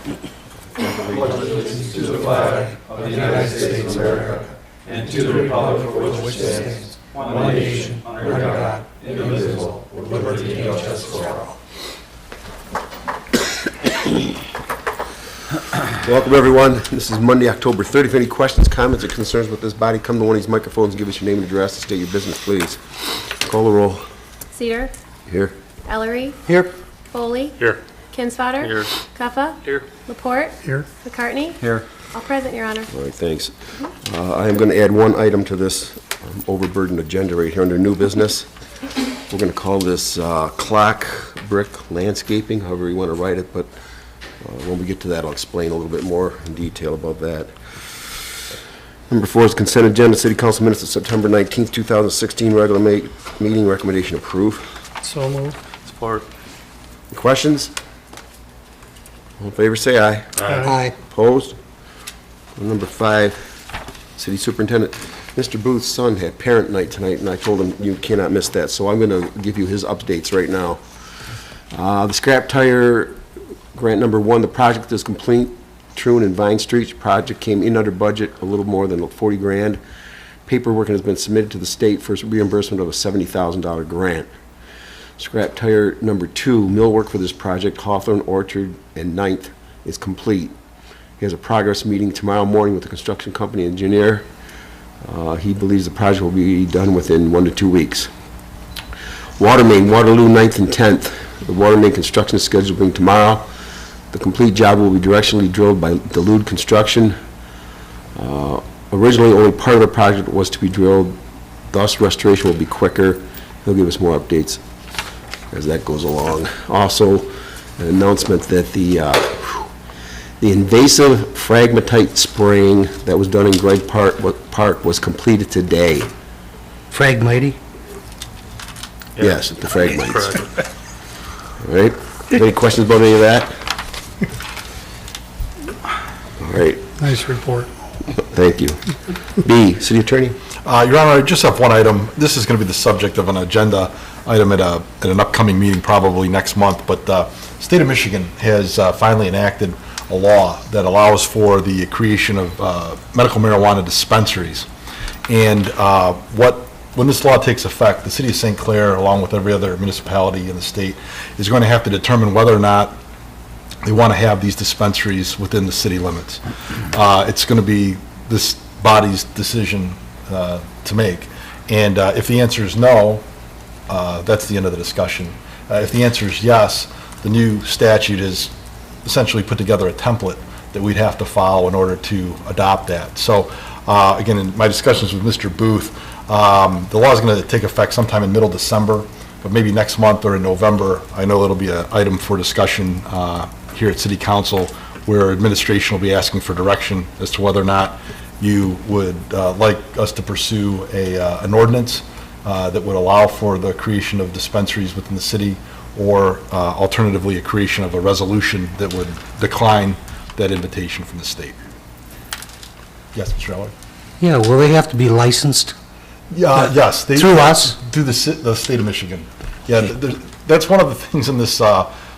Allegiance to the flag of the United States of America and to the republic for which it stands, one nation, under God, indivisible, with liberty and justice for all. Welcome, everyone. This is Monday, October 30th. If any questions, comments, or concerns with this body, come to one of these microphones and give us your name and address and state your business, please. Call the roll. Cedar. Here. Ellery. Here. Foley. Here. Kinsfater. Here. Cuffa. Here. Laporte. Here. McCartney. Here. All present, Your Honor. All right, thanks. I am going to add one item to this overburdened agenda right here under new business. We're going to call this clock brick landscaping, however you want to write it, but when we get to that, I'll explain a little bit more in detail about that. Number 4 is consent agenda, City Council minutes of September 19th, 2016, regular meeting, recommendation approved. So moved. Support. Questions? All in favor, say aye. Aye. Opposed? Number 5, City Superintendent. Mr. Booth's son had parent night tonight, and I told him you cannot miss that, so I'm going to give you his updates right now. The scrap tire grant number 1, the project is complete. Troon and Vine Street project came in under budget, a little more than 40 grand. Paperwork has been submitted to the state for reimbursement of a $70,000 grant. Scrap tire number 2, millwork for this project, Hawthorne, Orchard, and 9th is complete. He has a progress meeting tomorrow morning with the construction company engineer. He believes the project will be done within 1 to 2 weeks. Water main, Waterloo, 9th and 10th. The water main construction is scheduled to begin tomorrow. The complete job will be directionally drilled by Delude Construction. Originally, only part of the project was to be drilled, thus restoration will be quicker. He'll give us more updates as that goes along. Also, an announcement that the invasive fragmatite spraying that was done in Gregg Park was completed today. Fragmite? Yes, the fragmites. All right. Any questions about any of that? All right. Nice report. Thank you. B, City Attorney. Your Honor, I just have one item. This is going to be the subject of an agenda item at an upcoming meeting, probably next month. But the state of Michigan has finally enacted a law that allows for the creation of medical marijuana dispensaries. And when this law takes effect, the city of St. Clair, along with every other municipality in the state, is going to have to determine whether or not they want to have these dispensaries within the city limits. It's going to be this body's decision to make. And if the answer is no, that's the end of the discussion. If the answer is yes, the new statute is essentially put together a template that we'd have to follow in order to adopt that. So again, in my discussions with Mr. Booth, the law is going to take effect sometime in middle December, but maybe next month or in November. I know it'll be an item for discussion here at City Council, where administration will be asking for direction as to whether or not you would like us to pursue an ordinance that would allow for the creation of dispensaries within the city, or alternatively a creation of a resolution that would decline that invitation from the state. Yes, Mr. Eller? Yeah, will they have to be licensed? Yes. Through us? Through the state of Michigan. Yeah, that's one of the things in this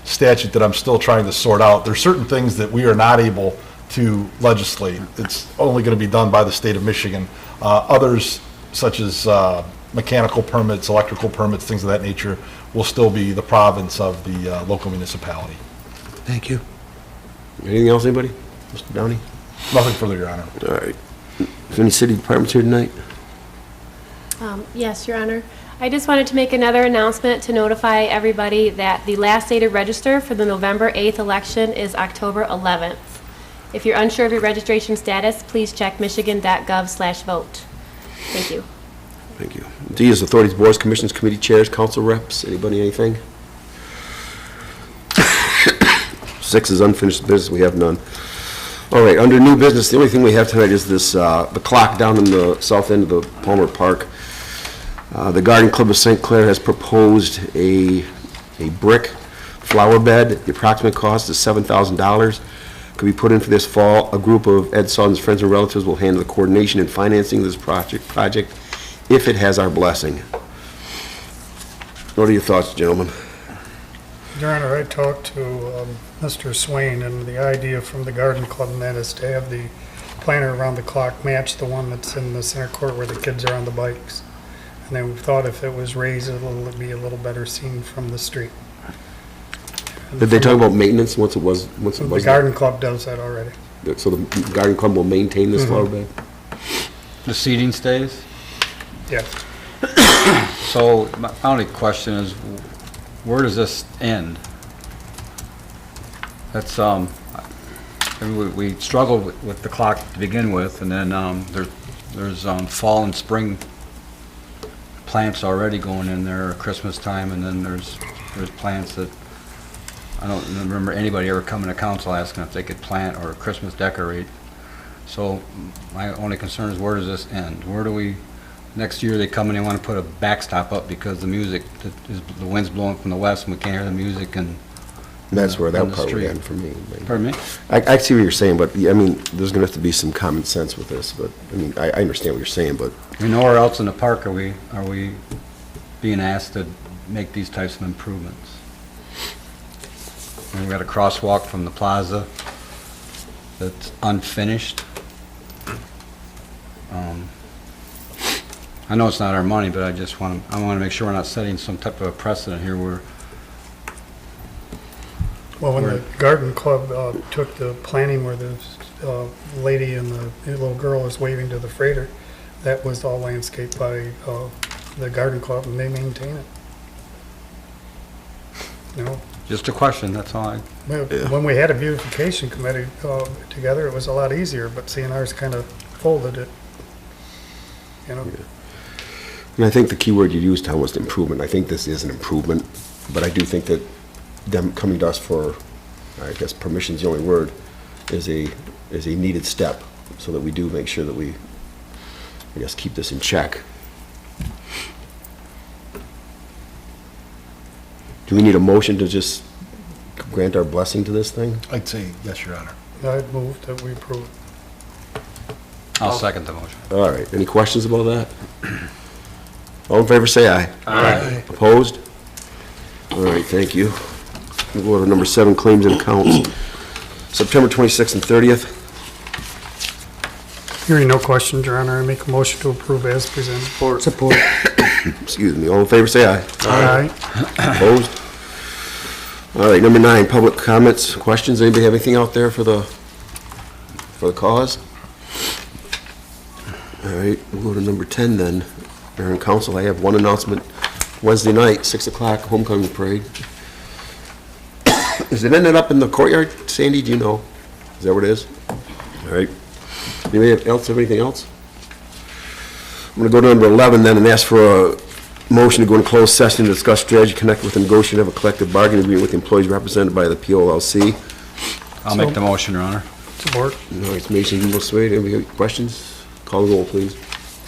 statute that I'm still trying to sort out. There's certain things that we are not able to legislate. It's only going to be done by the state of Michigan. Others, such as mechanical permits, electrical permits, things of that nature, will still be the province of the local municipality. Thank you. Anything else, anybody? Mr. Downey? Nothing further, Your Honor. All right. Is there any city departments here tonight? Yes, Your Honor. I just wanted to make another announcement to notify everybody that the last day to register for the November 8th election is October 11th. If you're unsure of your registration status, please check michigan.gov/vote. Thank you. Thank you. D is authorities, boards, commissions, committee chairs, council reps. Anybody, anything? 6 is unfinished business. We have none. All right, under new business, the only thing we have tonight is this, the clock down in the south end of the Palmer Park. The Garden Club of St. Clair has proposed a brick flower bed. The approximate cost is $7,000. Could be put in for this fall. A group of Ed Sutton's friends and relatives will handle the coordination and financing of this project if it has our blessing. What are your thoughts, gentlemen? Your Honor, I talked to Mr. Swain, and the idea from the garden club and that is to have the planter around the clock match the one that's in the center court where the kids are on the bikes. And then we thought if it was raised, it'd be a little better seen from the street. And Did they from talk about maintenance once it was The garden club does that already. So the garden club will maintain this flower bed? The seating stays? Yes. So my only question is, where does this end? That's, we struggled with the clock to begin with, and then there's fall and spring plants already going in there, Christmas time, and then there's plants that, I don't remember anybody ever coming to council asking if they could plant or Christmas decorate. So my only concern is, where does this end? Where do we, next year they come and they want to put a backstop up because the music, the wind's blowing from the west and we can't hear the music, and That's where on that the part would street. end for me. Pardon me? I see what you're saying, but, I mean, there's gonna have to be some common sense with this, but, I mean, I understand what you're saying, but, I mean, nowhere else in the park are we being asked to make these types of improvements. And we got a crosswalk from the plaza that's unfinished. I know it's not our money, but I want to make sure we're not setting some type of a precedent here where, Well, when the garden club took the planning where the lady and the little girl is waving to the freighter, that was all landscaped by the garden club, and they maintain it. You know, just a question, that's all I, when we had a beautification committee together, it was a lot easier, but CNR's kind of folded it. You know, and I think the key word you used, Tom, was improvement. I think this is an improvement, but I do think that them coming to us for, I guess permission's the only word, is a needed step, so that we do make sure that we, I guess, keep this in check. Do we need a motion to just grant our blessing to this thing? I'd say yes, Your Honor. I'd move that we approve it. I'll second the motion. All right, any questions about that? All in favor, say aye. Aye. Opposed? All right, thank you. We'll go to number 7, claims and accounts. September 26th and 30th. Hearing no questions, Your Honor, I make a motion to approve as presented. Support. Excuse me, all in favor, say aye. Aye. Opposed? All right, number 9, public comments, questions. Anybody have anything out there for the cause? All right, we'll go to number 10 then. Mayor and council, I have one announcement. Wednesday night, 6 o'clock, homecoming parade. Is it ended up in the courtyard, Sandy? Do you know? Is that what it is? All right. Anybody else have anything else? I'm going to go to number 11 then and ask for a motion to go into closed session to discuss strategy, connect with and negotiate of a collective bargaining agreement with employees represented by the POLC. I'll make the motion, Your Honor. Support. No, it's Mason, Eagle, Swade. Anybody have questions? Call the roll, please.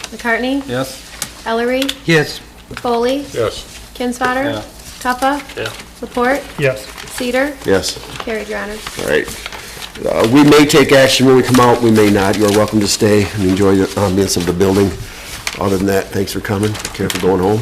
McCartney? Yes? Ellery? Yes. Foley? Yes. Kinsfater? Yeah. Tuppa? Yeah. Laporte? Yes. Cedar? Yes. Carried, Your Honor. All right. We may take action when we come out, we may not. You're welcome to stay and enjoy the ambience of the building. Other than that, thanks for coming. Take care for going home.